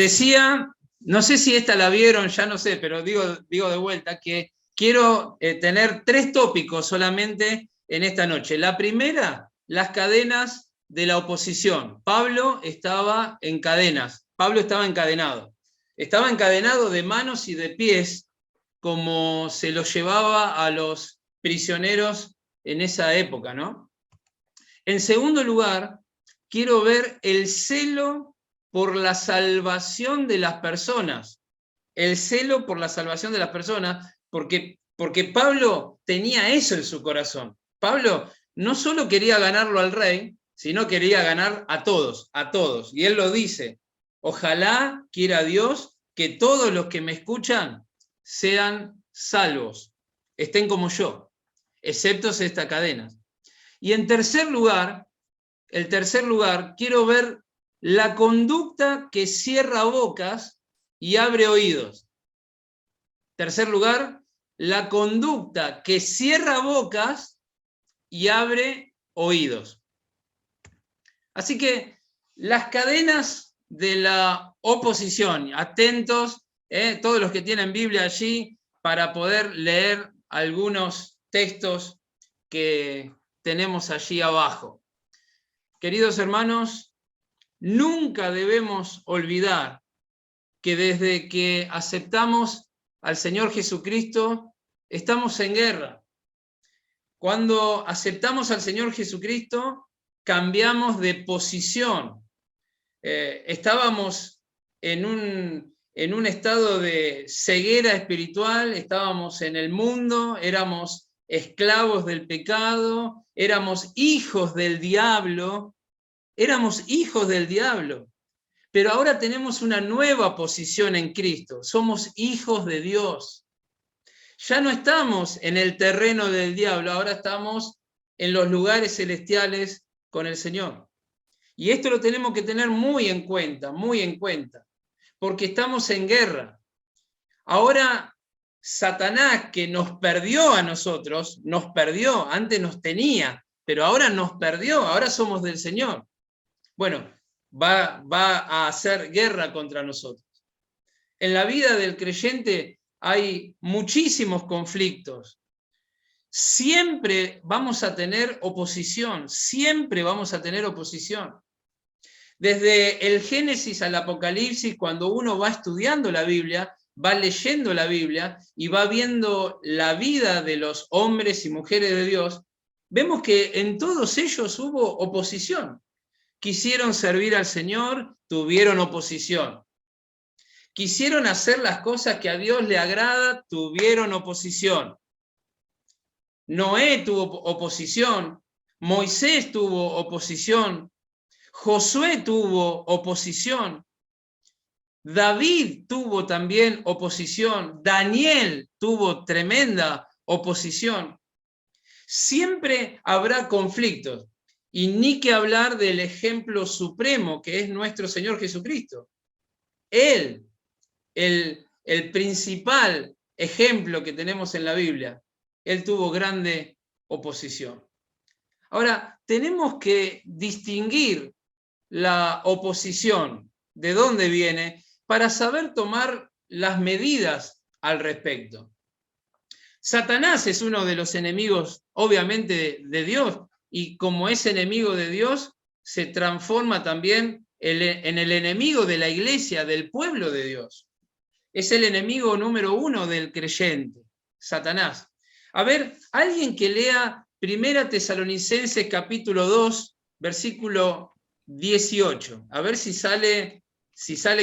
decía, no sé si esta la vieron, ya no sé, pero digo de vuelta, que quiero tener 3 tópicos solamente en esta noche. La primera, las cadenas de la oposición. Pablo estaba en cadenas, Pablo estaba encadenado. Estaba encadenado de manos y de pies, como se lo llevaba a los prisioneros en esa época, ¿no? En segundo lugar, quiero ver el celo por la salvación de las personas. El celo por la salvación de las personas, porque Pablo tenía eso en su corazón. Pablo no solo quería ganarlo al rey, sino quería ganar a todos, a todos. Y él lo dice, ojalá quiera Dios que todos los que me escuchan sean salvos, estén como yo, excepto estas cadenas. Y en tercer lugar, quiero ver la conducta que cierra bocas y abre oídos. Tercer lugar, la conducta que cierra bocas y abre oídos. Así que las cadenas de la oposición, atentos, todos los que tienen Biblia allí, para poder leer algunos textos que tenemos allí abajo. Queridos hermanos, nunca debemos olvidar que desde que aceptamos al Señor Jesucristo, estamos en guerra. Cuando aceptamos al Señor Jesucristo, cambiamos de posición. Estábamos en un estado de ceguera espiritual, estábamos en el mundo, éramos esclavos del pecado, éramos hijos del diablo, pero ahora tenemos una nueva posición en Cristo, somos hijos de Dios. Ya no estamos en el terreno del diablo, ahora estamos en los lugares celestiales con el Señor. Y esto lo tenemos que tener muy en cuenta, porque estamos en guerra. Ahora, Satanás, que nos perdió a nosotros, antes nos tenía, pero ahora nos perdió, ahora somos del Señor. Bueno, va a hacer guerra contra nosotros. En la vida del creyente hay muchísimos conflictos. Siempre vamos a tener oposición, Desde el Génesis al Apocalipsis, cuando uno va estudiando la Biblia, va leyendo la Biblia y va viendo la vida de los hombres y mujeres de Dios, vemos que en todos ellos hubo oposición. Quisieron servir al Señor, tuvieron oposición. Quisieron hacer las cosas que a Dios le agrada, tuvieron oposición. Noé tuvo oposición, Moisés tuvo oposición, Josué tuvo oposición, David tuvo también oposición, Daniel tuvo tremenda oposición. Siempre habrá conflictos. Y ni que hablar del ejemplo supremo que es nuestro Señor Jesucristo. Él, el principal ejemplo que tenemos en la Biblia, él tuvo grande oposición. Ahora, tenemos que distinguir la oposición, de dónde viene, para saber tomar las medidas al respecto. Satanás es uno de los enemigos, obviamente, de Dios, y como es enemigo de Dios, se transforma también en el enemigo de la iglesia, del pueblo de Dios. Es el enemigo número 1 del creyente, Satanás. A ver, alguien que lea 1 Tesalonicenses capítulo 2, versículo 18. A ver si sale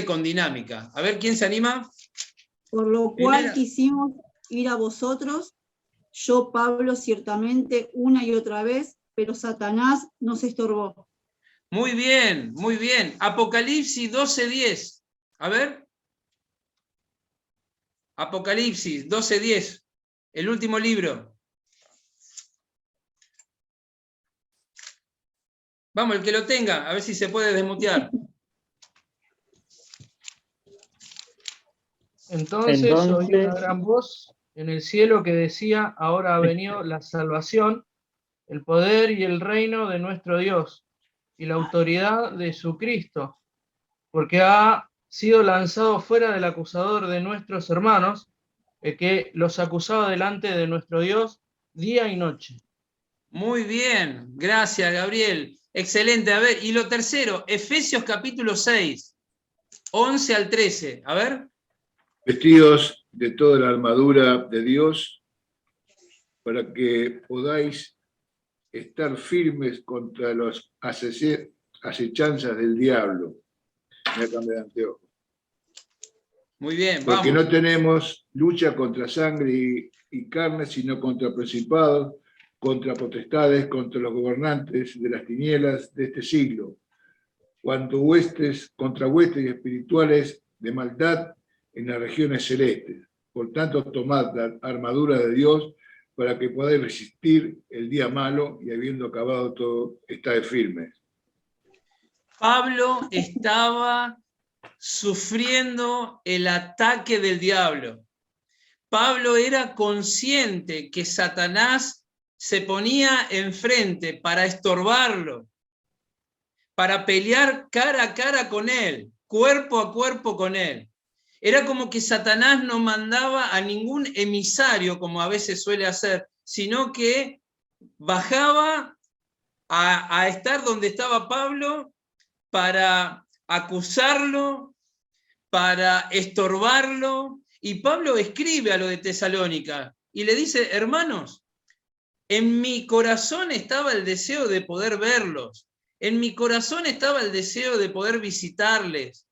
con dinámica. A ver, ¿quién se anima? Por lo cual quisimos ir a vosotros, yo, Pablo, ciertamente, una y otra vez, pero Satanás nos estorbó. Muy bien, muy bien. Apocalipsis 12:10. A ver. Apocalipsis 12:10. El último libro. Vamos, el que lo tenga, a ver si se puede desmutear. Entonces oí una gran voz en el cielo que decía, ahora ha venido la salvación, el poder y el reino de nuestro Dios, y la autoridad de su Cristo, porque ha sido lanzado fuera del acusador de nuestros hermanos, que los acusaba delante de nuestro Dios día y noche. Muy bien, gracias Gabriel. Excelente. A ver, y lo tercero, Efesios capítulo 6, 11 al 13. A ver. Vestidos de toda la armadura de Dios, para que podáis estar firmes contra las acechanzas del diablo. Me cambié de anteojo. Muy bien, vamos. Porque no tenemos lucha contra sangre y carne, sino contra principados, contra potestades, contra los gobernantes de las tinieblas de este siglo, contra huestes espirituales de maldad en las regiones celestes. Por tanto, tomad la armadura de Dios para que podáis resistir el día malo y habiendo acabado todo, estáis firmes. Pablo estaba sufriendo el ataque del diablo. Pablo era consciente que Satanás se ponía enfrente para estorbarlo, para pelear cara a cara con él, cuerpo a cuerpo con él. Era como que Satanás no mandaba a ningún emisario, como a veces suele hacer, sino que bajaba a estar donde estaba Pablo para acusarlo, para estorbarlo. Y Pablo escribe a lo de Tesalónica y le dice: hermanos, en mi corazón estaba el deseo de poder verlos, en mi corazón estaba el deseo de poder visitarles,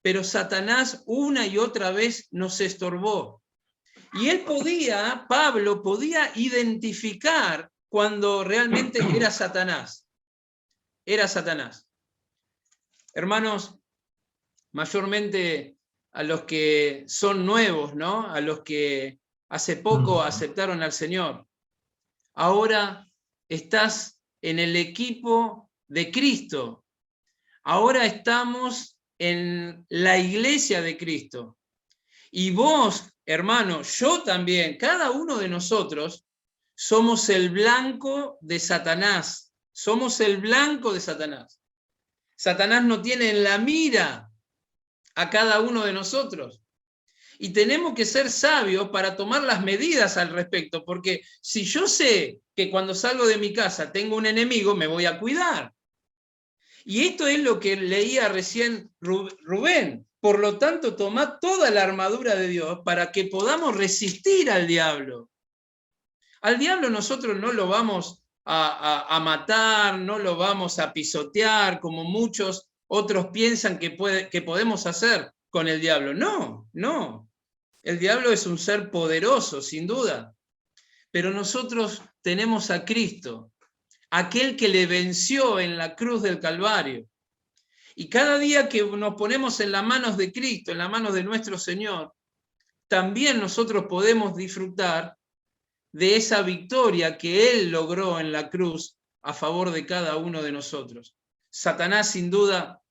pero Satanás una y otra vez nos estorbó. Y él podía, Pablo podía identificar cuando realmente era Satanás. Era Satanás. Hermanos, mayormente a los que son nuevos, ¿no? A los que hace poco aceptaron al Señor. Ahora estás en el equipo de Cristo. Ahora estamos en la iglesia de Cristo. Y vos, hermano, yo también, cada uno de nosotros, somos el blanco de Satanás. Somos el blanco de Satanás. Satanás no tiene en la mira a cada uno de nosotros. Y tenemos que ser sabios para tomar las medidas al respecto, porque si yo sé que cuando salgo de mi casa tengo un enemigo, me voy a cuidar. Y esto es lo que leía recién Rubén. Por lo tanto, tomad toda la armadura de Dios para que podamos resistir al diablo. Al diablo nosotros no lo vamos a matar, no lo vamos a pisotear, como muchos otros piensan que podemos hacer con el diablo. No, no. El diablo es un ser poderoso, sin duda. Pero nosotros tenemos a Cristo, aquel que le venció en la cruz del Calvario. Y cada día que nos ponemos en las manos de Cristo, en las manos de nuestro Señor, también nosotros podemos disfrutar de esa victoria que Él logró en la cruz a favor de cada uno de nosotros. Satanás, sin duda,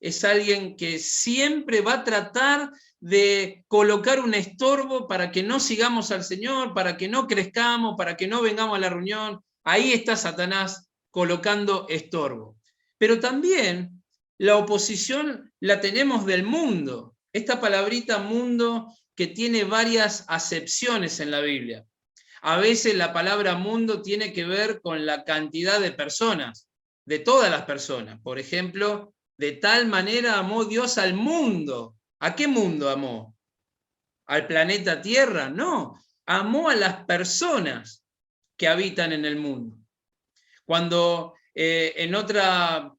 es alguien que siempre va a tratar de colocar un estorbo para que no sigamos al Señor, para que no crezcamos, para que no vengamos a la reunión. Ahí está Satanás colocando estorbo. Pero también la oposición la tenemos del mundo. Esta palabrita mundo que tiene varias acepciones en la Biblia. A veces la palabra mundo tiene que ver con la cantidad de personas, de todas las personas. Por ejemplo, de tal manera amó Dios al mundo. ¿A qué mundo amó? ¿Al planeta Tierra? No, amó a las personas que habitan en el mundo. Cuando en otra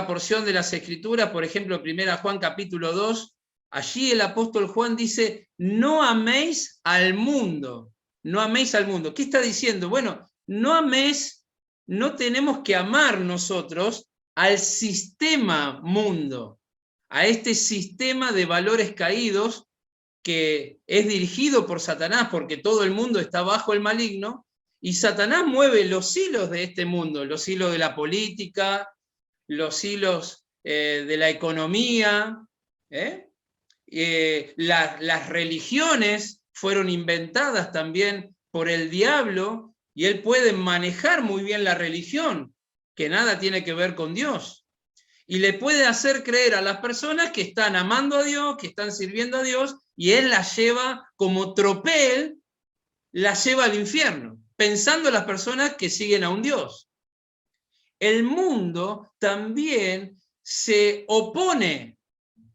porción de las Escrituras, por ejemplo, 1 Juan capítulo 2, allí el apóstol Juan dice: no améis al mundo. No améis al mundo. ¿Qué está diciendo? Bueno, no améis, no tenemos que amar nosotros al sistema mundo, a este sistema de valores caídos que es dirigido por Satanás, porque todo el mundo está bajo el maligno, y Satanás mueve los hilos de este mundo, los hilos de la política, los hilos de la economía, las religiones fueron inventadas también por el diablo, y él puede manejar muy bien la religión, que nada tiene que ver con Dios. Y le puede hacer creer a las personas que están amando a Dios, que están sirviendo a Dios, y él las lleva como tropel, las lleva al infierno, pensando en las personas que siguen a un Dios. El mundo también se opone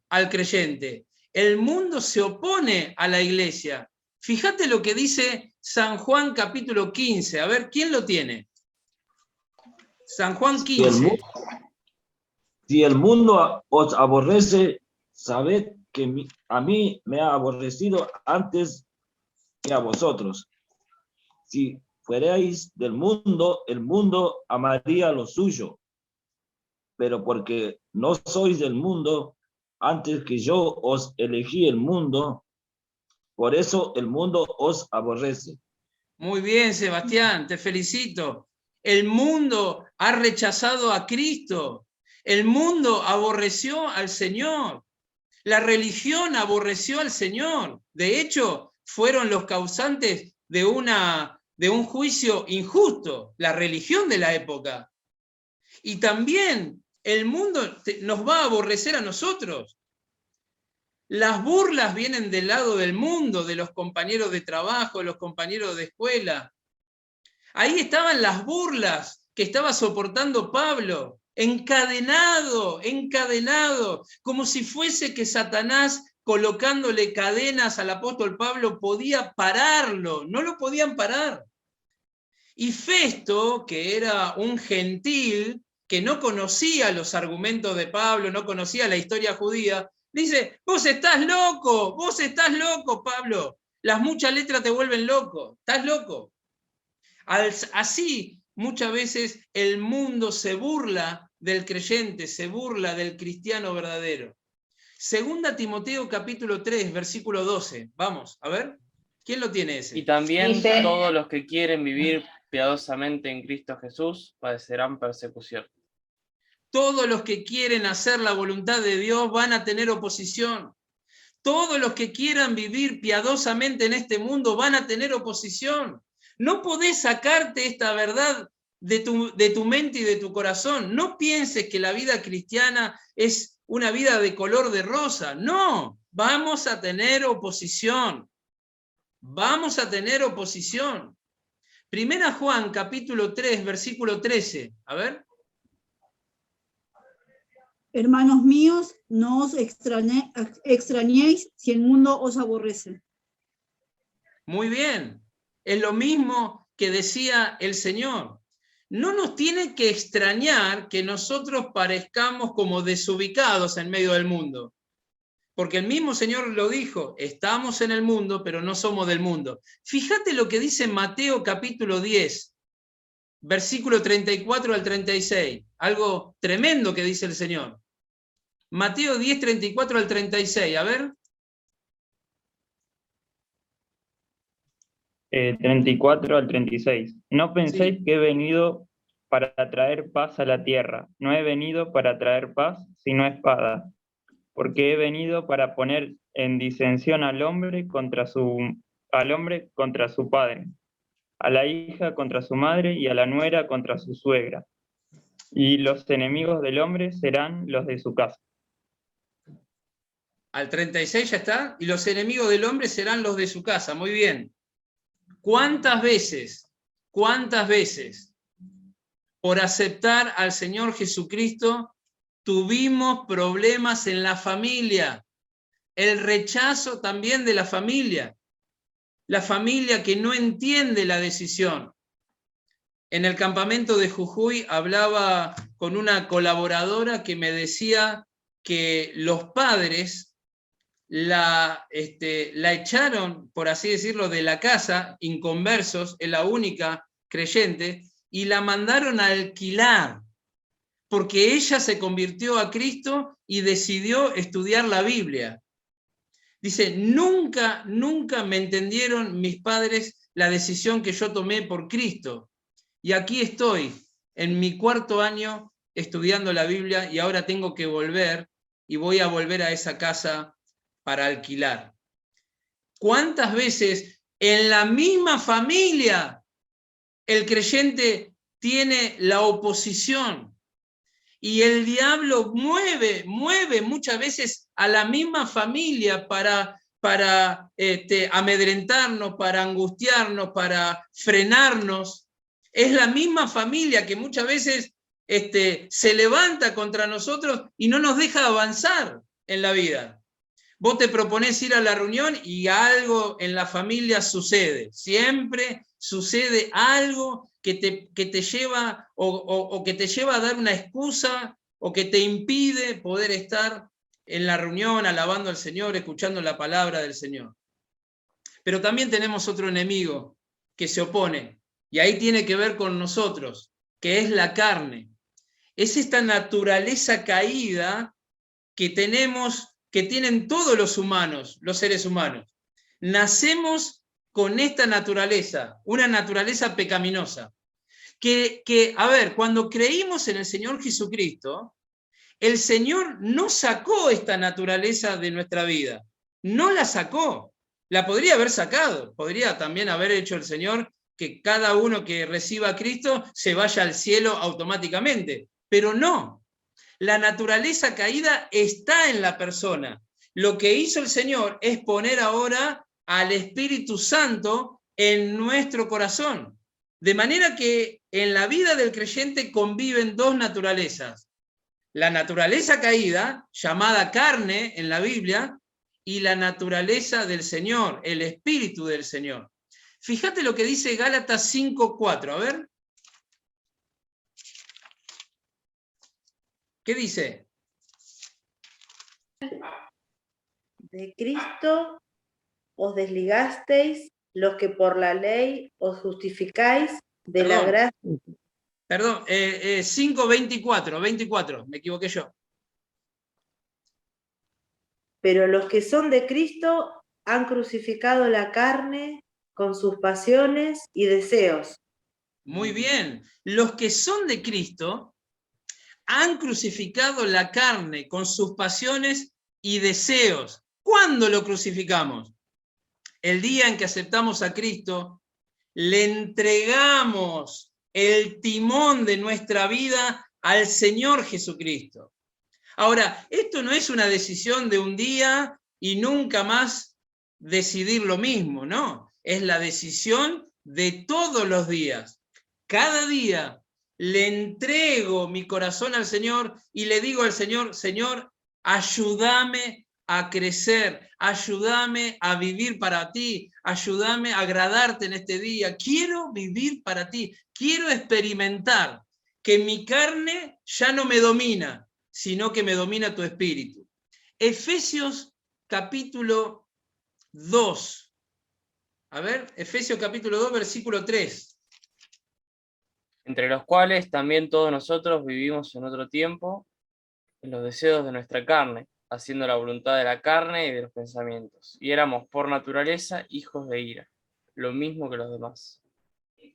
al creyente. El mundo se opone a la iglesia. Fíjate lo que dice San Juan capítulo 15. A ver, ¿quién lo tiene? San Juan 15. Si el mundo os aborrece, sabed que a mí me ha aborrecido antes que a vosotros. Si fuerais del mundo, el mundo amaría lo suyo. Pero porque no sois del mundo, antes que yo os elegí el mundo, por eso el mundo os aborrece. Muy bien, Sebastián, te felicito. El mundo ha rechazado a Cristo. El mundo aborreció al Señor. La religión aborreció al Señor. De hecho, fueron los causantes de un juicio injusto, la religión de la época. Y también el mundo nos va a aborrecer a nosotros. Las burlas vienen del lado del mundo, de los compañeros de trabajo, de los compañeros de escuela. Ahí estaban las burlas que estaba soportando Pablo, encadenado, como si fuese que Satanás, colocándole cadenas al apóstol Pablo, podía pararlo. No lo podían parar. Y Festo, que era un gentil, que no conocía los argumentos de Pablo, no conocía la historia judía, dice: vos estás loco, Pablo. Las muchas letras te vuelven loco, estás loco. Así, muchas veces el mundo se burla del creyente, se burla del cristiano verdadero. Segunda Timoteo capítulo 3, versículo 12. Vamos, a ver, ¿quién lo tiene ese? Y también todos los que quieren vivir piadosamente en Cristo Jesús padecerán persecución. Todos los que quieren hacer la voluntad de Dios van a tener oposición. Todos los que quieran vivir piadosamente en este mundo van a tener oposición. No podés sacarte esta verdad de tu mente y de tu corazón. No pienses que la vida cristiana es una vida de color de rosa. No, vamos a tener oposición. Vamos a tener oposición. Primera Juan, capítulo 3, versículo 13. A ver. Hermanos míos, no os extrañéis si el mundo os aborrece. Muy bien. Es lo mismo que decía el Señor. No nos tiene que extrañar que nosotros parezcamos como desubicados en medio del mundo. Porque el mismo Señor lo dijo: estamos en el mundo, pero no somos del mundo. Fíjate lo que dice Mateo capítulo 10, versículo 34 al 36. Algo tremendo que dice el Señor. Mateo 10, 34 al 36. A ver. 34 al 36. No penséis Sí. que he venido para traer paz a la tierra. No he venido para traer paz, sino espada. Porque he venido para poner en disensión al hombre contra su padre, a la hija contra su madre y a la nuera contra su suegra. Y los enemigos del hombre serán los de su casa. Al 36 ya está. Y los enemigos del hombre serán los de su casa. Muy bien. ¿Cuántas veces, por aceptar al Señor Jesucristo, tuvimos problemas en la familia? El rechazo también de la familia que no entiende la decisión. En el campamento de Jujuy hablaba con una colaboradora que me decía que los padres la echaron, por así decirlo, de la casa, inconversos, es la única creyente, y la mandaron a alquilar, porque ella se convirtió a Cristo y decidió estudiar la Biblia. Dice: nunca me entendieron mis padres la decisión que yo tomé por Cristo. Y aquí estoy, en mi 4º año, estudiando la Biblia, y ahora tengo que volver, y voy a volver a esa casa para alquilar. ¿Cuántas veces en la misma familia el creyente tiene la oposición? Y el diablo mueve muchas veces a la misma familia para amedrentarnos, para angustiarnos, para frenarnos. Es la misma familia que muchas veces se levanta contra nosotros y no nos deja avanzar en la vida. Vos te proponés ir a la reunión y algo en la familia sucede. Siempre sucede algo que te lleva o que te lleva a dar una excusa o que te impide poder estar en la reunión alabando al Señor, escuchando la palabra del Señor. Pero también tenemos otro enemigo que se opone, y ahí tiene que ver con nosotros, que es la carne. Es esta naturaleza caída que tenemos, que tienen todos los humanos, los seres humanos. Nacemos con esta naturaleza, una naturaleza pecaminosa. A ver, cuando creímos en el Señor Jesucristo, el Señor no sacó esta naturaleza de nuestra vida, no la sacó, la podría haber sacado, podría también haber hecho el Señor que cada uno que reciba a Cristo se vaya al cielo automáticamente, pero no, la naturaleza caída está en la persona. Lo que hizo el Señor es poner ahora al Espíritu Santo en nuestro corazón, de manera que en la vida del creyente conviven dos naturalezas. La naturaleza caída, llamada carne en la Biblia, y la naturaleza del Señor, el Espíritu del Señor. Fíjate lo que dice Gálatas 5:4, a ver. ¿Qué dice? De Cristo os desligasteis los que por la ley os justificáis de la gracia. Perdón, 5:24, me equivoqué yo. Pero los que son de Cristo han crucificado la carne con sus pasiones y deseos. Muy bien. Los que son de Cristo han crucificado la carne con sus pasiones y deseos. ¿Cuándo lo crucificamos? El día en que aceptamos a Cristo, le entregamos el timón de nuestra vida al Señor Jesucristo. Ahora, esto no es una decisión de un día y nunca más decidir lo mismo, no. Es la decisión de todos los días. Cada día le entrego mi corazón al Señor y le digo al Señor, Señor, ayúdame a crecer, ayúdame a vivir para ti, ayúdame a agradarte en este día. Quiero vivir para ti, quiero experimentar que mi carne ya no me domina, sino que me domina tu espíritu. Efesios capítulo 2. A ver, Efesios capítulo 2, versículo 3. Entre los cuales también todos nosotros vivimos en otro tiempo, en los deseos de nuestra carne, haciendo la voluntad de la carne y de los pensamientos. Y éramos por naturaleza hijos de ira, lo mismo que los demás.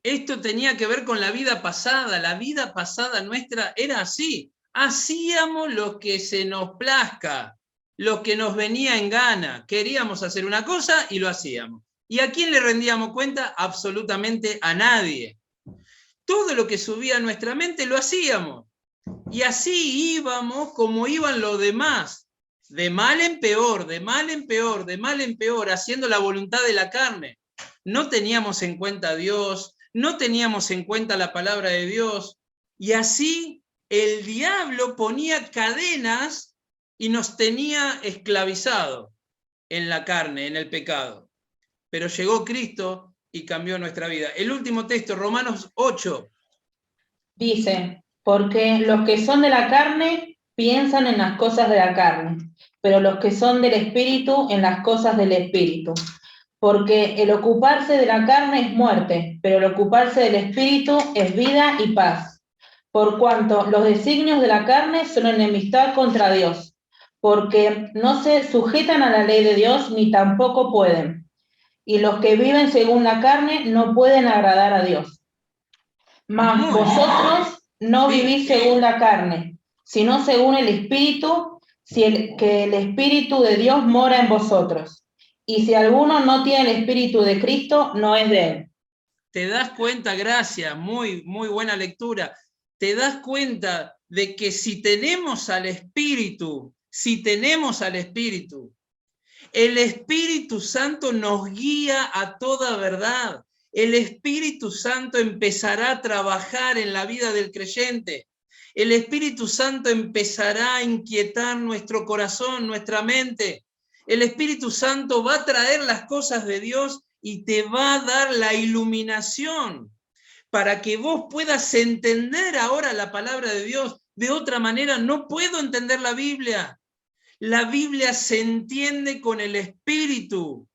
Esto tenía que ver con la vida pasada nuestra era así. Hacíamos lo que se nos plazca, lo que nos venía en gana. Queríamos hacer una cosa y lo hacíamos. ¿Y a quién le rendíamos cuenta? Absolutamente a nadie. Todo lo que subía a nuestra mente lo hacíamos. Y así íbamos como iban los demás, de mal en peor, de mal en peor, de mal en peor, haciendo la voluntad de la carne. No teníamos en cuenta a Dios, no teníamos en cuenta la palabra de Dios, y así el diablo ponía cadenas y nos tenía esclavizados en la carne, en el pecado. Pero llegó Cristo y cambió nuestra vida. El último texto, Romanos 8. Dice, porque los que son de la carne piensan en las cosas de la carne, pero los que son del Espíritu en las cosas del Espíritu. Porque el ocuparse de la carne es muerte, pero el ocuparse del Espíritu es vida y paz. Por cuanto los designios de la carne son enemistad contra Dios, porque no se sujetan a la ley de Dios ni tampoco pueden. Y los que viven según la carne no pueden agradar a Dios. Mas vosotros no vivís según la carne, sino según el Espíritu, que el Espíritu de Dios mora en vosotros. Y si alguno no tiene el Espíritu de Cristo, no es de él. ¿Te das cuenta? Gracias, muy buena lectura. ¿Te das cuenta de que si tenemos al Espíritu, el Espíritu Santo nos guía a toda verdad. El Espíritu Santo empezará a trabajar en la vida del creyente. El Espíritu Santo empezará a inquietar nuestro corazón, nuestra mente. El Espíritu Santo va a traer las cosas de Dios y te va a dar la iluminación para que vos puedas entender ahora la palabra de Dios. De otra manera no puedo entender la Biblia. La Biblia se entiende con el Espíritu,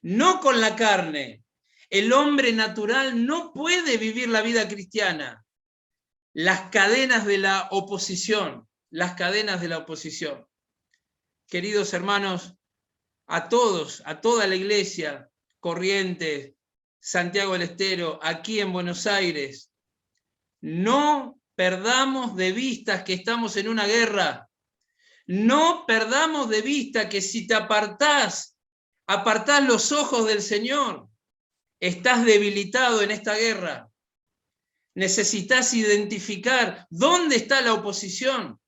no con la carne. El hombre natural no puede vivir la vida cristiana. Las cadenas de la oposición, Queridos hermanos, a todos, a toda la iglesia, Corrientes, Santiago del Estero, aquí en Buenos Aires, no perdamos de vista que estamos en una guerra. No perdamos de vista que si te apartás los ojos del Señor, estás debilitado en esta guerra. Necesitas identificar dónde está la oposición.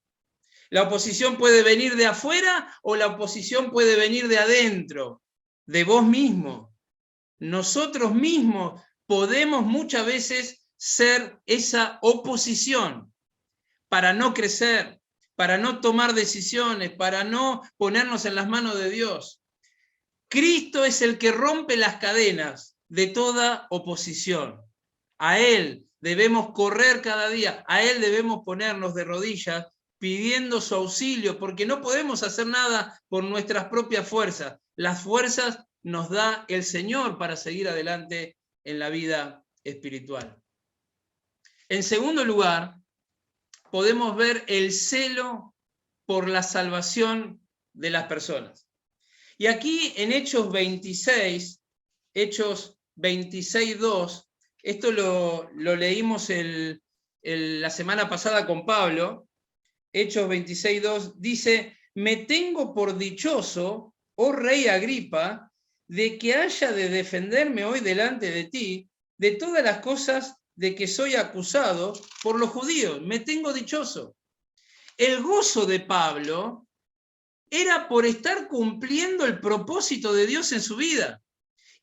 La oposición puede venir de afuera o la oposición puede venir de adentro, de vos mismo. Nosotros mismos podemos muchas veces ser esa oposición para no crecer, para no tomar decisiones, para no ponernos en las manos de Dios. Cristo es el que rompe las cadenas de toda oposición. A Él debemos correr cada día, a Él debemos ponernos de rodillas pidiendo su auxilio, porque no podemos hacer nada por nuestras propias fuerzas. Las fuerzas nos da el Señor para seguir adelante en la vida espiritual. En segundo lugar, podemos ver el celo por la salvación de las personas. Y aquí en Hechos 26:2, esto lo leímos la semana pasada con Pablo. Hechos 26:2 dice: me tengo por dichoso, oh rey Agripa, de que haya de defenderme hoy delante de ti de todas las cosas de que soy acusado por los judíos. Me tengo dichoso. El gozo de Pablo era por estar cumpliendo el propósito de Dios en su vida.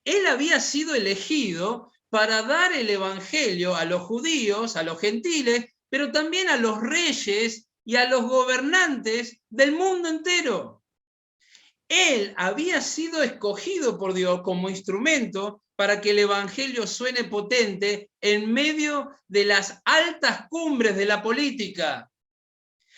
Él había sido elegido para dar el evangelio a los judíos, a los gentiles, pero también a los reyes y a los gobernantes del mundo entero. Él había sido escogido por Dios como instrumento para que el evangelio suene potente en medio de las altas cumbres de la política.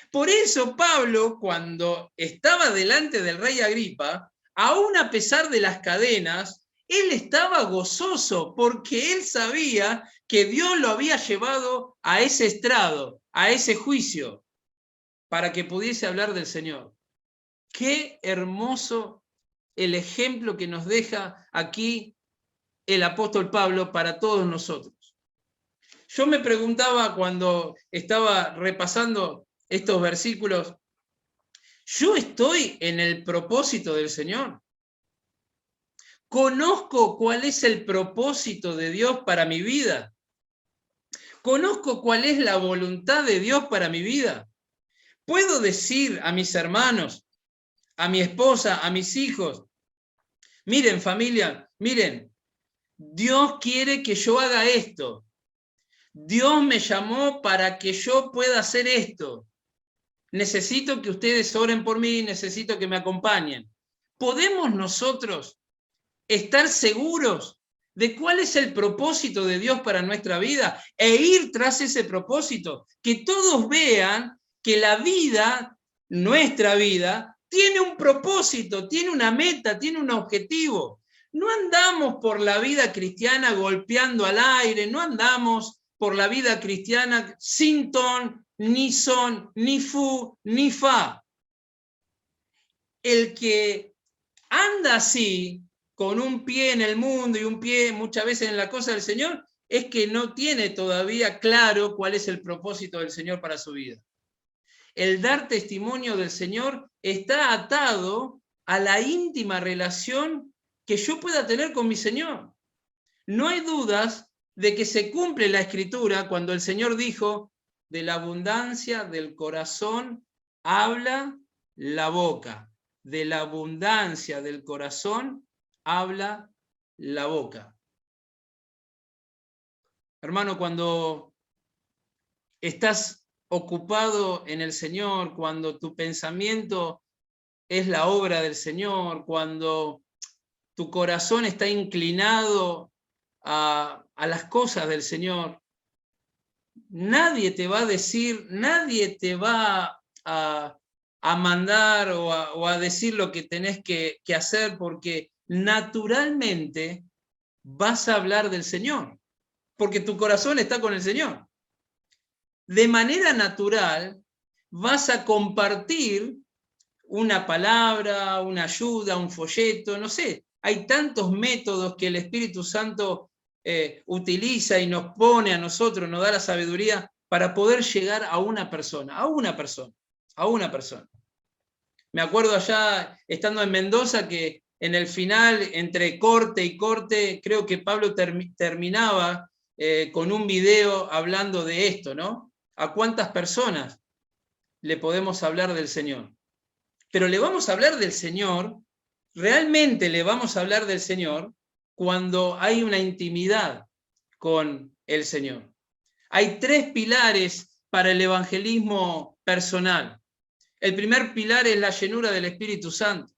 Por eso Pablo, cuando estaba delante del rey Agripa, aún a pesar de las cadenas, él estaba gozoso porque él sabía que Dios lo había llevado a ese estrado, a ese juicio, para que pudiese hablar del Señor. Qué hermoso el ejemplo que nos deja aquí el apóstol Pablo para todos nosotros. Yo me preguntaba cuando estaba repasando estos versículos, ¿yo estoy en el propósito del Señor? ¿Conozco cuál es el propósito de Dios para mi vida? ¿Conozco cuál es la voluntad de Dios para mi vida? ¿Puedo decir a mis hermanos, a mi esposa, a mis hijos, miren familia, miren, Dios quiere que yo haga esto. Dios me llamó para que yo pueda hacer esto. Necesito que ustedes oren por mí, necesito que me acompañen. ¿Podemos nosotros estar seguros de cuál es el propósito de Dios para nuestra vida e ir tras ese propósito? Que todos vean que la vida, nuestra vida, tiene un propósito, tiene una meta, tiene un objetivo. No andamos por la vida cristiana golpeando al aire, no andamos por la vida cristiana sin ton, ni son, ni fu, ni fa. El que anda así, con un pie en el mundo y un pie muchas veces en la cosa del Señor, es que no tiene todavía claro cuál es el propósito del Señor para su vida. El dar testimonio del Señor está atado a la íntima relación que yo pueda tener con mi Señor. No hay dudas de que se cumple la Escritura cuando el Señor dijo: de la abundancia del corazón habla la boca. De la abundancia del corazón habla la boca. Hermano, cuando estás ocupado en el Señor, cuando tu pensamiento es la obra del Señor, cuando tu corazón está inclinado a las cosas del Señor, nadie te va a decir, nadie te va a mandar o a decir lo que tenés que hacer, porque naturalmente vas a hablar del Señor, porque tu corazón está con el Señor. De manera natural vas a compartir una palabra, una ayuda, un folleto, no sé. Hay tantos métodos que el Espíritu Santo utiliza y nos pone a nosotros, nos da la sabiduría para poder llegar a una persona, a una persona, a una persona. Me acuerdo allá, estando en Mendoza, que en el final, entre corte y corte, creo que Pablo terminaba con un video hablando de esto, ¿no? ¿A cuántas personas le podemos hablar del Señor? Pero le vamos a hablar del Señor, realmente le vamos a hablar del Señor cuando hay una intimidad con el Señor. Hay 3 pilares para el evangelismo personal. El primer pilar es la llenura del Espíritu Santo.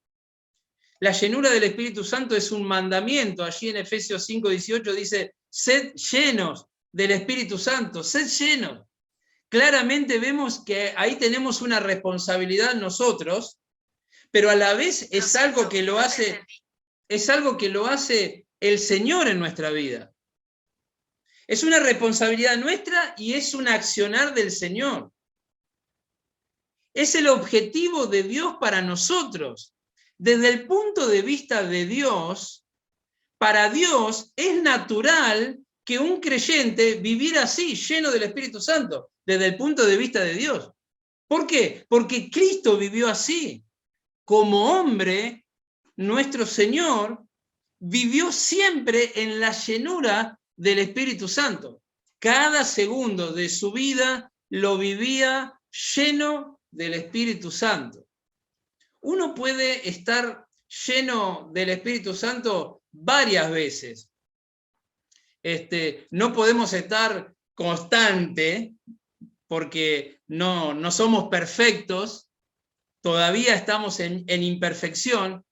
La llenura del Espíritu Santo es un mandamiento. Allí en Efesios 5:18 dice, sed llenos del Espíritu Santo, sed llenos. Claramente vemos que ahí tenemos una responsabilidad nosotros, pero a la vez es algo que lo hace el Señor en nuestra vida. Es una responsabilidad nuestra y es un accionar del Señor. Es el objetivo de Dios para nosotros. Desde el punto de vista de Dios, para Dios es natural que un creyente viviera así, lleno del Espíritu Santo, desde el punto de vista de Dios. ¿Por qué? Porque Cristo vivió así. Como hombre, nuestro Señor vivió siempre en la llenura del Espíritu Santo. Cada segundo de su vida lo vivía lleno del Espíritu Santo. Uno puede estar lleno del Espíritu Santo varias veces. No podemos estar constante porque no somos perfectos, todavía estamos en imperfección,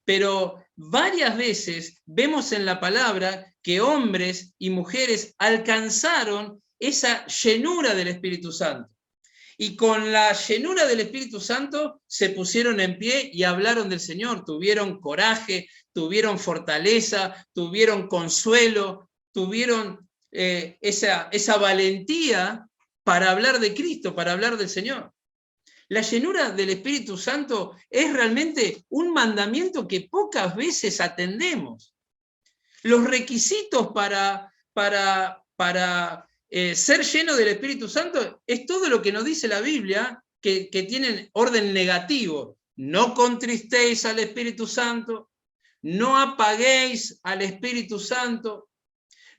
pero varias veces vemos en la palabra que hombres y mujeres alcanzaron esa llenura del Espíritu Santo. Y con la llenura del Espíritu Santo se pusieron en pie y hablaron del Señor, tuvieron coraje, tuvieron fortaleza, tuvieron consuelo, tuvieron esa valentía para hablar de Cristo, para hablar del Señor. La llenura del Espíritu Santo es realmente un mandamiento que pocas veces atendemos. Los requisitos para ser lleno del Espíritu Santo es todo lo que nos dice la Biblia, que tienen orden negativo. No contristéis al Espíritu Santo, no apaguéis al Espíritu Santo,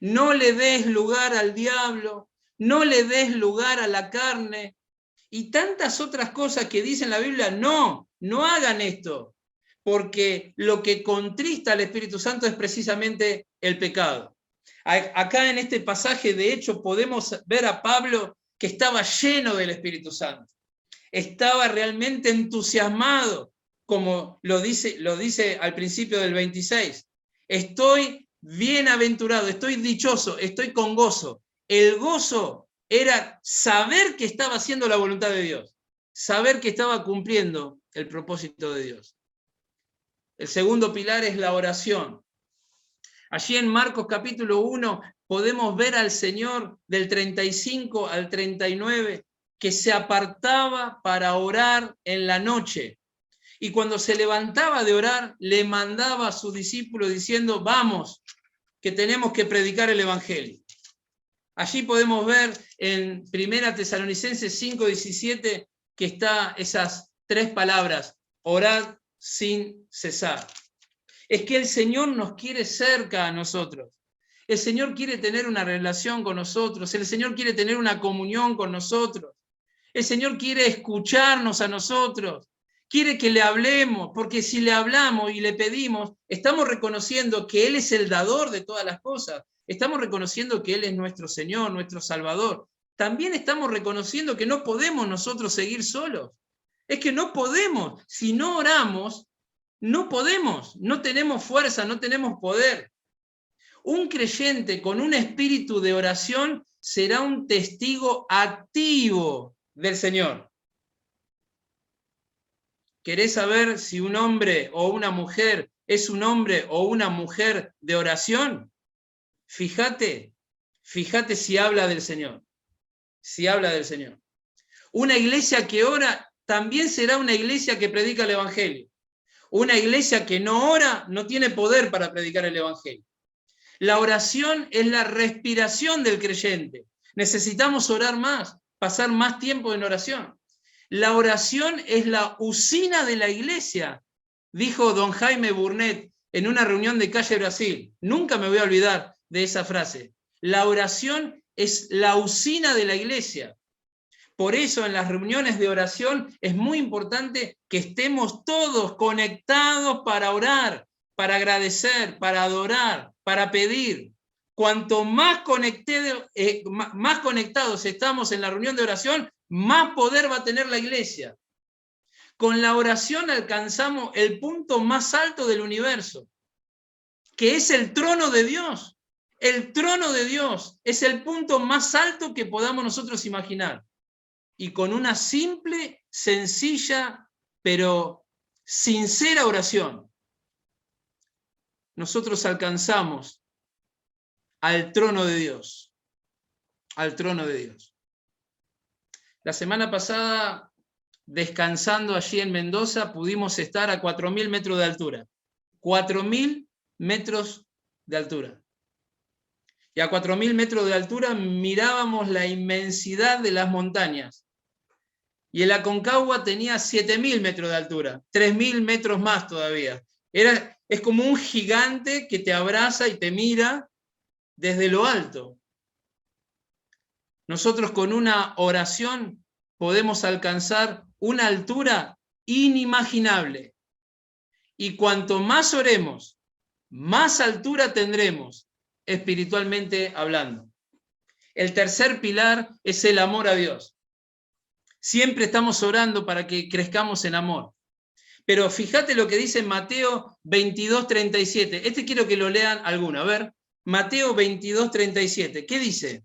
no le des lugar al diablo, no le des lugar a la carne, y tantas otras cosas que dice en la Biblia. No hagan esto, porque lo que contrista al Espíritu Santo es precisamente el pecado. Acá en este pasaje, de hecho, podemos ver a Pablo que estaba lleno del Espíritu Santo. Estaba realmente entusiasmado, como lo dice al principio del 26. Estoy bienaventurado, estoy dichoso, estoy con gozo. El gozo era saber que estaba haciendo la voluntad de Dios, saber que estaba cumpliendo el propósito de Dios. El segundo pilar es la oración. Allí en Marcos capítulo 1 podemos ver al Señor del 35 al 39 que se apartaba para orar en la noche. Y cuando se levantaba de orar, le mandaba a sus discípulos diciendo, vamos, que tenemos que predicar el Evangelio. Allí podemos ver en 1 Tesalonicenses 5:17 que está esas 3 palabras, orad sin cesar. Es que el Señor nos quiere cerca a nosotros. El Señor quiere tener una relación con nosotros, el Señor quiere tener una comunión con nosotros, el Señor quiere escucharnos a nosotros, quiere que le hablemos, porque si le hablamos y le pedimos, estamos reconociendo que Él es el dador de todas las cosas, estamos reconociendo que Él es nuestro Señor, nuestro Salvador. También estamos reconociendo que no podemos nosotros seguir solos. Es que no podemos, si no oramos, no podemos, no tenemos fuerza, no tenemos poder. Un creyente con un espíritu de oración será un testigo activo del Señor. ¿Querés saber si un hombre o una mujer es un hombre o una mujer de oración? Fíjate si habla del Señor. Si habla del Señor. Una iglesia que ora también será una iglesia que predica el Evangelio. Una iglesia que no ora no tiene poder para predicar el Evangelio. La oración es la respiración del creyente. Necesitamos orar más, pasar más tiempo en oración. La oración es la usina de la iglesia, dijo don Jaime Burnet en una reunión de Calle Brasil. Nunca me voy a olvidar de esa frase. La oración es la usina de la iglesia. Por eso en las reuniones de oración es muy importante que estemos todos conectados para orar, para agradecer, para adorar, para pedir. Cuanto más conectados estamos en la reunión de oración, más poder va a tener la iglesia. Con la oración alcanzamos el punto más alto del universo, que es el trono de Dios. El trono de Dios es el punto más alto que podamos nosotros imaginar. Y con una simple, sencilla, pero sincera oración, nosotros alcanzamos al trono de Dios. Al trono de Dios. La semana pasada, descansando allí en Mendoza, pudimos estar a 4.000 metros de altura. 4.000 metros de altura. Y a 4.000 metros de altura mirábamos la inmensidad de las montañas. Y el Aconcagua tenía 7.000 metros de altura, 3.000 metros más todavía. Es como un gigante que te abraza y te mira desde lo alto. Nosotros con una oración podemos alcanzar una altura inimaginable. Y cuanto más oremos, más altura tendremos, espiritualmente hablando. El tercer pilar es el amor a Dios. Siempre estamos orando para que crezcamos en amor. Pero fíjate lo que dice Mateo 22:37. Este quiero que lo lean alguno. A ver, Mateo 22:37. ¿Qué dice?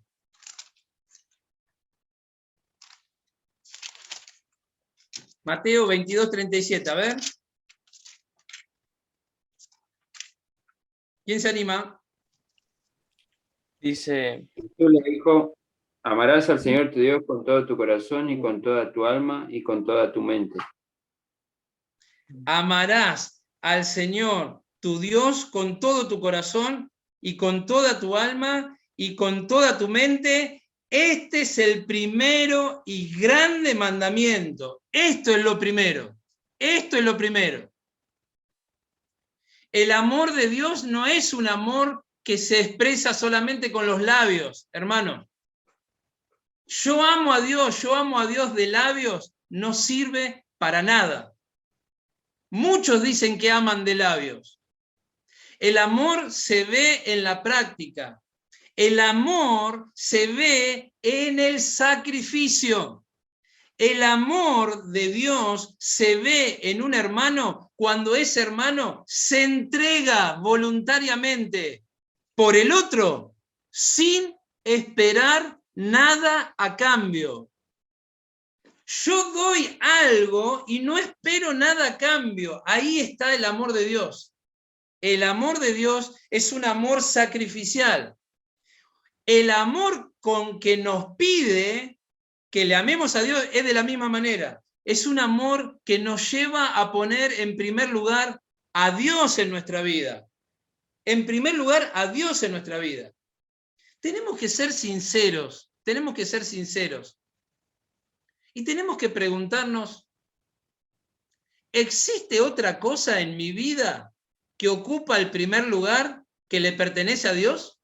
Mateo 22:37. A ver. ¿Quién se anima? Dice, Jesús le dijo, amarás al Señor tu Dios con todo tu corazón y con toda tu alma y con toda tu mente. Amarás al Señor tu Dios con todo tu corazón y con toda tu alma y con toda tu mente. Este es el primero y grande mandamiento. Esto es lo primero. Esto es lo primero. El amor de Dios no es un amor que se expresa solamente con los labios, hermano. Yo amo a Dios de labios, no sirve para nada. Muchos dicen que aman de labios. El amor se ve en la práctica. El amor se ve en el sacrificio. El amor de Dios se ve en un hermano cuando ese hermano se entrega voluntariamente por el otro sin esperar nada a cambio. Yo doy algo y no espero nada a cambio. Ahí está el amor de Dios. El amor de Dios es un amor sacrificial. El amor con que nos pide que le amemos a Dios es de la misma manera. Es un amor que nos lleva a poner en primer lugar a Dios en nuestra vida. En primer lugar, a Dios en nuestra vida. Tenemos que ser sinceros, tenemos que ser sinceros. Y tenemos que preguntarnos, ¿existe otra cosa en mi vida que ocupa el primer lugar que le pertenece a Dios?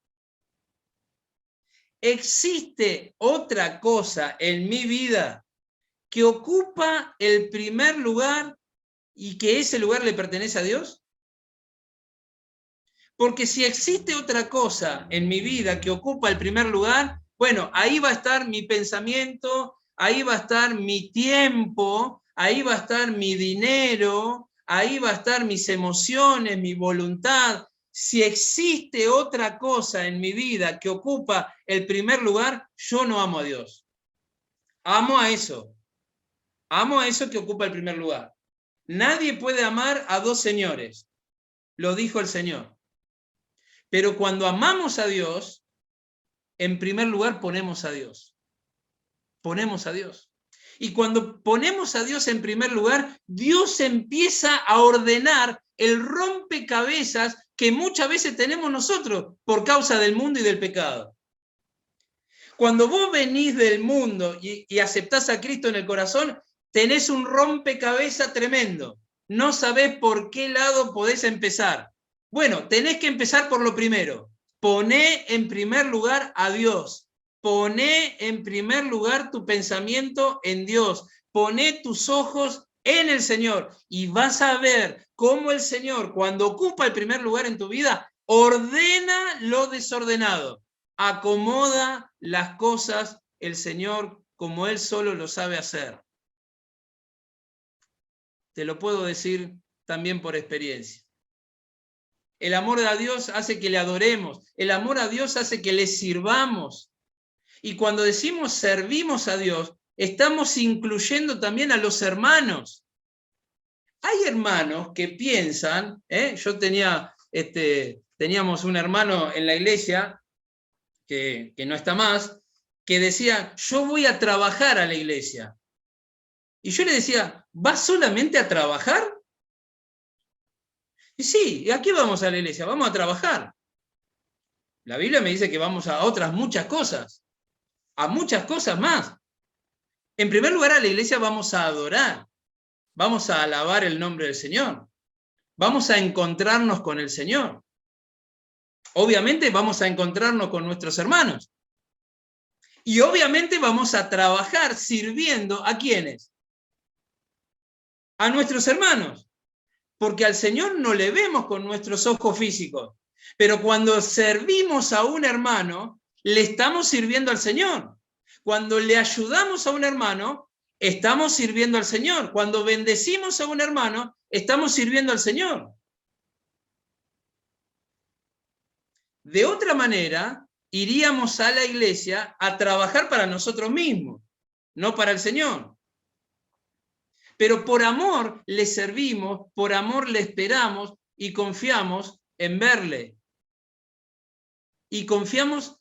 ¿existe otra cosa en mi vida que ocupa el primer lugar y que ese lugar le pertenece a Dios? Porque si existe otra cosa en mi vida que ocupa el primer lugar, bueno, ahí va a estar mi pensamiento, ahí va a estar mi tiempo, ahí va a estar mi dinero, ahí va a estar mis emociones, mi voluntad. Si existe otra cosa en mi vida que ocupa el primer lugar, yo no amo a Dios. Amo a eso. Amo a eso que ocupa el primer lugar. Nadie puede amar a dos señores, lo dijo el Señor. Pero cuando amamos a Dios, en primer lugar ponemos a Dios. Ponemos a Dios. Y cuando ponemos a Dios en primer lugar, Dios empieza a ordenar el rompecabezas que muchas veces tenemos nosotros por causa del mundo y del pecado. Cuando vos venís del mundo y aceptás a Cristo en el corazón, tenés un rompecabezas tremendo. No sabés por qué lado podés empezar. Bueno, tenés que empezar por lo primero. Poné en primer lugar a Dios. Poné en primer lugar tu pensamiento en Dios. Poné tus ojos en el Señor y vas a ver cómo el Señor, cuando ocupa el primer lugar en tu vida, ordena lo desordenado. Acomoda las cosas el Señor como Él solo lo sabe hacer. Te lo puedo decir también por experiencia. El amor a Dios hace que le adoremos. El amor a Dios hace que le sirvamos. Y cuando decimos servimos a Dios, estamos incluyendo también a los hermanos. Hay hermanos que piensan, yo teníamos un hermano en la iglesia, que no está más, que decía, yo voy a trabajar a la iglesia. Y yo le decía, ¿vas solamente a trabajar? Y sí, ¿a qué vamos a la iglesia? Vamos a trabajar. La Biblia me dice que vamos a otras muchas cosas, a muchas cosas más. En primer lugar, a la iglesia vamos a adorar, vamos a alabar el nombre del Señor, vamos a encontrarnos con el Señor. Obviamente vamos a encontrarnos con nuestros hermanos. Y obviamente vamos a trabajar sirviendo ¿a quiénes? A nuestros hermanos. Porque al Señor no le vemos con nuestros ojos físicos. Pero cuando servimos a un hermano, le estamos sirviendo al Señor. Cuando le ayudamos a un hermano, estamos sirviendo al Señor. Cuando bendecimos a un hermano, estamos sirviendo al Señor. De otra manera, iríamos a la iglesia a trabajar para nosotros mismos, no para el Señor. Pero por amor le servimos, por amor le esperamos y confiamos en verle. Y confiamos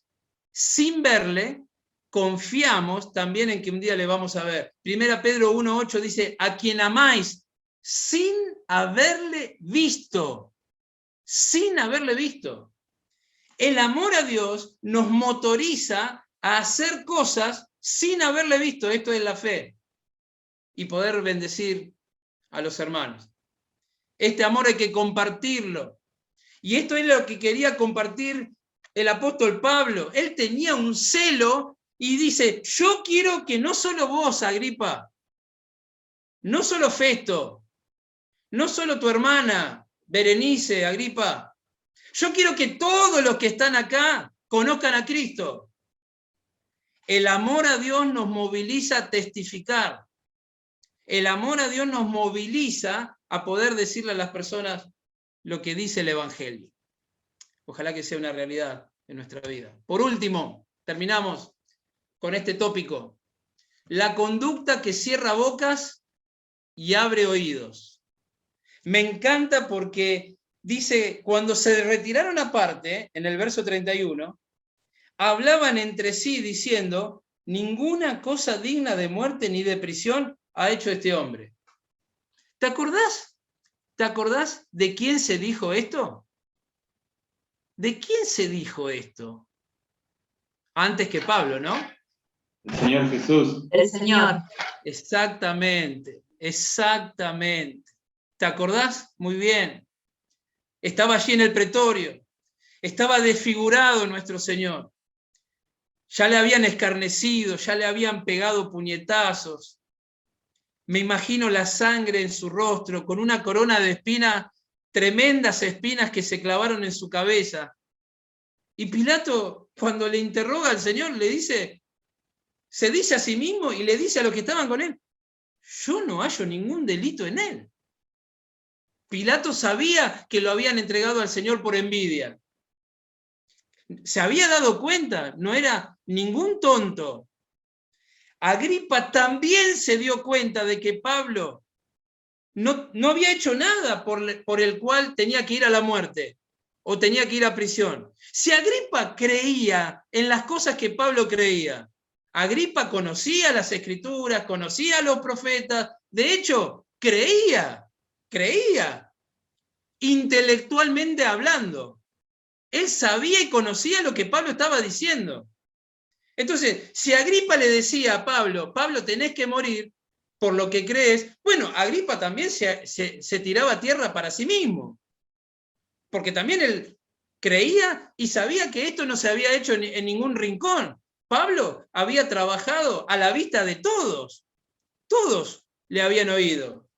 sin verle, confiamos también en que un día le vamos a ver. 1 Pedro 1:8 dice, a quien amáis sin haberle visto. Sin haberle visto. El amor a Dios nos motoriza a hacer cosas sin haberle visto. Esto es la fe. Y poder bendecir a los hermanos. Este amor hay que compartirlo. Y esto es lo que quería compartir el apóstol Pablo. Él tenía un celo y dice, yo quiero que no solo vos, Agripa, no solo Festo, no solo tu hermana, Berenice, Agripa, yo quiero que todos los que están acá conozcan a Cristo. El amor a Dios nos moviliza a testificar. El amor a Dios nos moviliza a poder decirle a las personas lo que dice el Evangelio. Ojalá que sea una realidad en nuestra vida. Por último, terminamos con este tópico. La conducta que cierra bocas y abre oídos. Me encanta porque dice, cuando se retiraron aparte, en el verso 31, hablaban entre sí diciendo, ninguna cosa digna de muerte ni de prisión ha hecho este hombre. ¿Te acordás? ¿Te acordás de quién se dijo esto? ¿De quién se dijo esto? Antes que Pablo, ¿no? El Señor Jesús. El Señor. Exactamente, exactamente. ¿Te acordás? Muy bien. Estaba allí en el pretorio. Estaba desfigurado nuestro Señor. ya le habían escarnecido, ya le habían pegado puñetazos. Me imagino la sangre en su rostro, con una corona de espinas, tremendas espinas que se clavaron en su cabeza. Y Pilato, cuando le interroga al Señor, le dice, se dice a sí mismo y le dice a los que estaban con él, yo no hallo ningún delito en él. Pilato sabía que lo habían entregado al Señor por envidia. Se había dado cuenta, no era ningún tonto. Agripa también se dio cuenta de que Pablo no había hecho nada por el cual tenía que ir a la muerte o tenía que ir a prisión. Si Agripa creía en las cosas que Pablo creía, Agripa conocía las Escrituras, conocía a los profetas, de hecho, creía, intelectualmente hablando. Él sabía y conocía lo que Pablo estaba diciendo. Entonces, si Agripa le decía a Pablo, Pablo, tenés que morir por lo que crees, bueno, Agripa también se tiraba a tierra para sí mismo. Porque también él creía y sabía que esto no se había hecho en ningún rincón. Pablo había trabajado a la vista de todos. Todos le habían oído.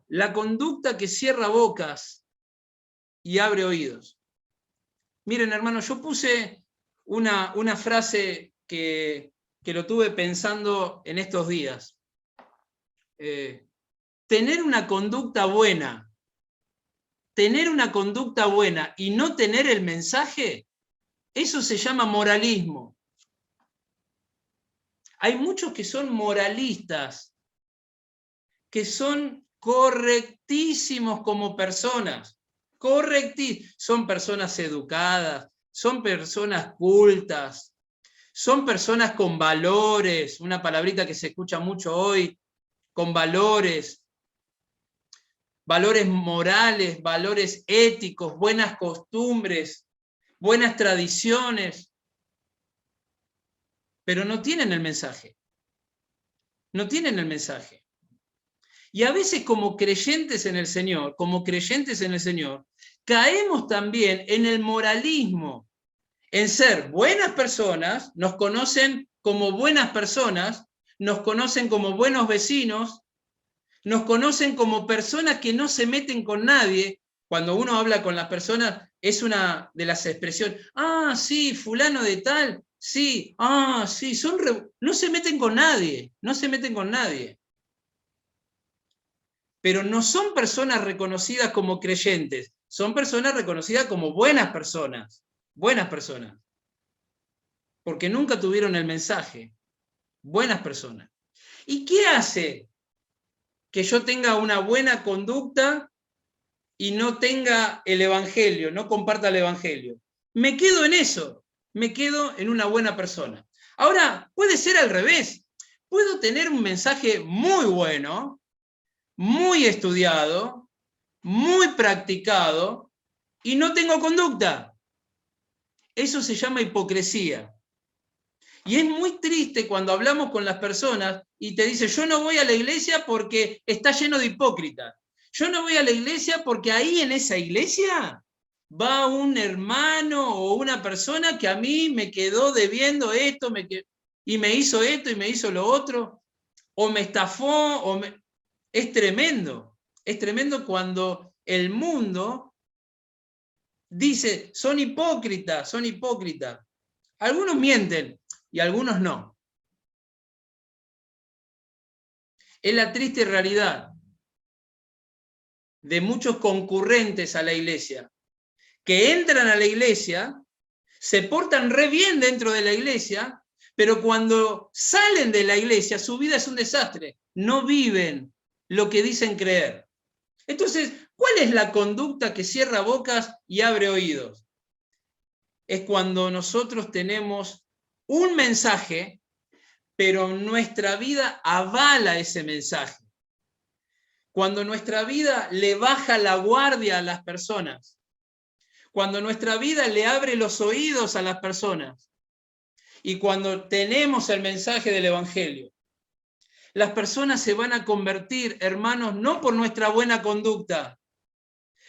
La conducta que cierra bocas y abre oídos. Miren, hermanos, yo puse una frase que lo tuve pensando en estos días. Tener una conducta buena y no tener el mensaje, eso se llama moralismo. Hay muchos que son moralistas, que son correctísimos como personas, son personas educadas, son personas cultas, son personas con valores, una palabrita que se escucha mucho hoy, con valores morales, valores éticos, buenas costumbres, buenas tradiciones, pero no tienen el mensaje. No tienen el mensaje. Y a veces como creyentes en el Señor, caemos también en el moralismo, en ser buenas personas, nos conocen como buenas personas, nos conocen como buenos vecinos, nos conocen como personas que no se meten con nadie. Cuando uno habla con las personas, es una de las expresiones, sí, fulano de tal, sí, sí, no se meten con nadie, Pero no son personas reconocidas como creyentes, son personas reconocidas como buenas personas, porque nunca tuvieron el mensaje, buenas personas. ¿Y qué hace que yo tenga una buena conducta y no tenga el Evangelio, no comparta el Evangelio? Me quedo en eso, me quedo en una buena persona. Ahora, puede ser al revés. Puedo tener un mensaje muy bueno, muy estudiado, muy practicado, y no tengo conducta. Eso se llama hipocresía. Y es muy triste cuando hablamos con las personas y te dicen, yo no voy a la iglesia porque está lleno de hipócritas. Yo no voy a la iglesia porque ahí en esa iglesia va un hermano o una persona que a mí me quedó debiendo esto, y me hizo esto y me hizo lo otro, o me estafó, Es tremendo cuando el mundo dice, son hipócritas. Algunos mienten y algunos no. Es la triste realidad de muchos concurrentes a la iglesia, que entran a la iglesia, se portan re bien dentro de la iglesia, pero cuando salen de la iglesia, su vida es un desastre. No viven lo que dicen creer. Entonces, ¿cuál es la conducta que cierra bocas y abre oídos? Es cuando nosotros tenemos un mensaje, pero nuestra vida avala ese mensaje. Cuando nuestra vida le baja la guardia a las personas. Cuando nuestra vida le abre los oídos a las personas. Y cuando tenemos el mensaje del Evangelio. Las personas se van a convertir, hermanos, no por nuestra buena conducta.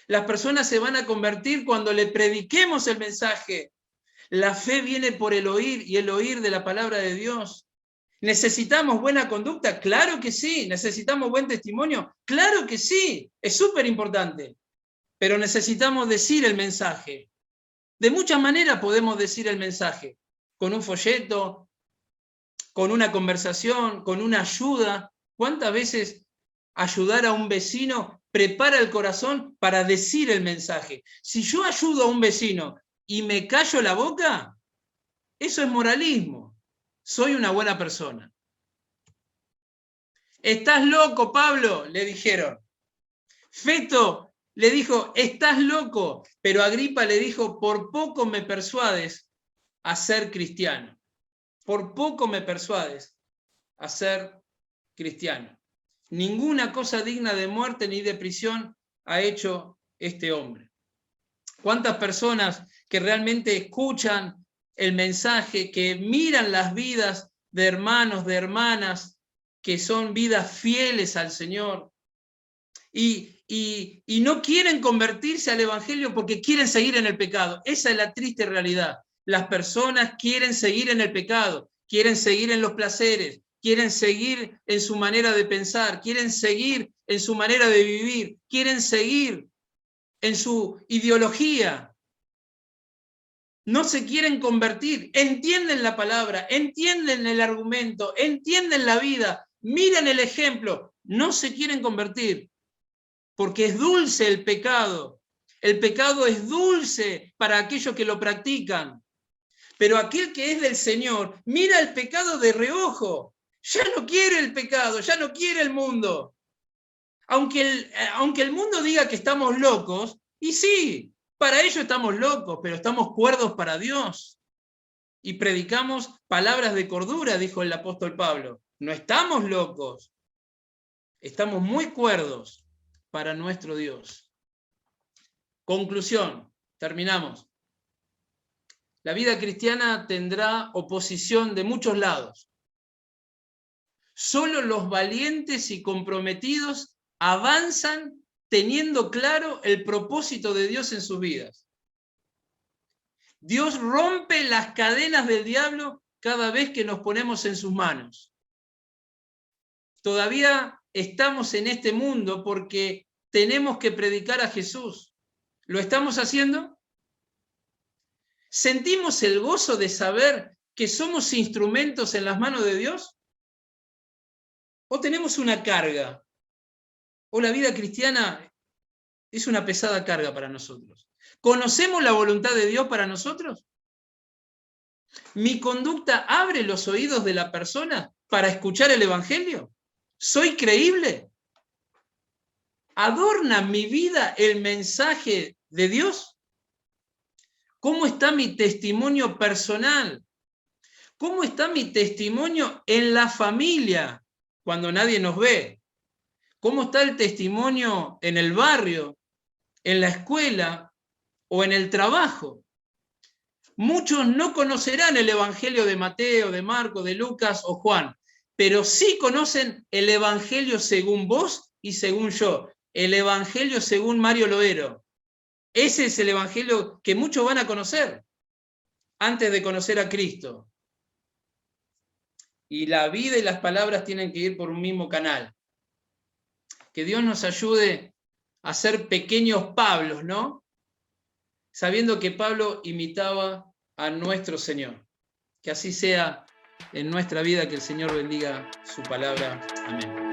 Las personas se van a convertir cuando le prediquemos el mensaje. La fe viene por el oír y el oír de la palabra de Dios. ¿Necesitamos buena conducta? Claro que sí. ¿Necesitamos buen testimonio? Claro que sí. Es súper importante. Pero necesitamos decir el mensaje. De muchas maneras podemos decir el mensaje. Con un folleto, con una conversación, con una ayuda. ¿Cuántas veces ayudar a un vecino prepara el corazón para decir el mensaje? Si yo ayudo a un vecino y me callo la boca, eso es moralismo. Soy una buena persona. ¿Estás loco, Pablo?, le dijeron. Festo le dijo, estás loco, pero Agripa le dijo, por poco me persuades a ser cristiano. Por poco me persuades a ser cristiano. Ninguna cosa digna de muerte ni de prisión ha hecho este hombre. ¿Cuántas personas que realmente escuchan el mensaje, que miran las vidas de hermanos, de hermanas, que son vidas fieles al Señor, y no quieren convertirse al Evangelio porque quieren seguir en el pecado? Esa es la triste realidad. Las personas quieren seguir en el pecado, quieren seguir en los placeres, quieren seguir en su manera de pensar, quieren seguir en su manera de vivir, quieren seguir en su ideología. No se quieren convertir, entienden la palabra, entienden el argumento, entienden la vida, miran el ejemplo, no se quieren convertir, porque es dulce el pecado es dulce para aquellos que lo practican, pero aquel que es del Señor, mira el pecado de reojo, ya no quiere el pecado, ya no quiere el mundo, aunque el mundo diga que estamos locos, y sí, para ello estamos locos, pero estamos cuerdos para Dios. Y predicamos palabras de cordura, dijo el apóstol Pablo. No estamos locos, estamos muy cuerdos para nuestro Dios. Conclusión, terminamos. La vida cristiana tendrá oposición de muchos lados. Solo los valientes y comprometidos avanzan teniendo claro el propósito de Dios en sus vidas. Dios rompe las cadenas del diablo cada vez que nos ponemos en sus manos. Todavía estamos en este mundo porque tenemos que predicar a Jesús. ¿Lo estamos haciendo? ¿Sentimos el gozo de saber que somos instrumentos en las manos de Dios? ¿O tenemos una carga? ¿O la vida cristiana es una pesada carga para nosotros? ¿Conocemos la voluntad de Dios para nosotros? ¿Mi conducta abre los oídos de la persona para escuchar el Evangelio? ¿Soy creíble? ¿Adorna mi vida el mensaje de Dios? ¿Cómo está mi testimonio personal? ¿Cómo está mi testimonio en la familia cuando nadie nos ve? ¿Cómo está el testimonio en el barrio, en la escuela o en el trabajo? Muchos no conocerán el Evangelio de Mateo, de Marcos, de Lucas o Juan, pero sí conocen el Evangelio según vos y según yo, el Evangelio según Mario Loero. Ese es el Evangelio que muchos van a conocer antes de conocer a Cristo. Y la vida y las palabras tienen que ir por un mismo canal. Que Dios nos ayude a ser pequeños Pablos, ¿no? Sabiendo que Pablo imitaba a nuestro Señor. Que así sea en nuestra vida, que el Señor bendiga su palabra. Amén.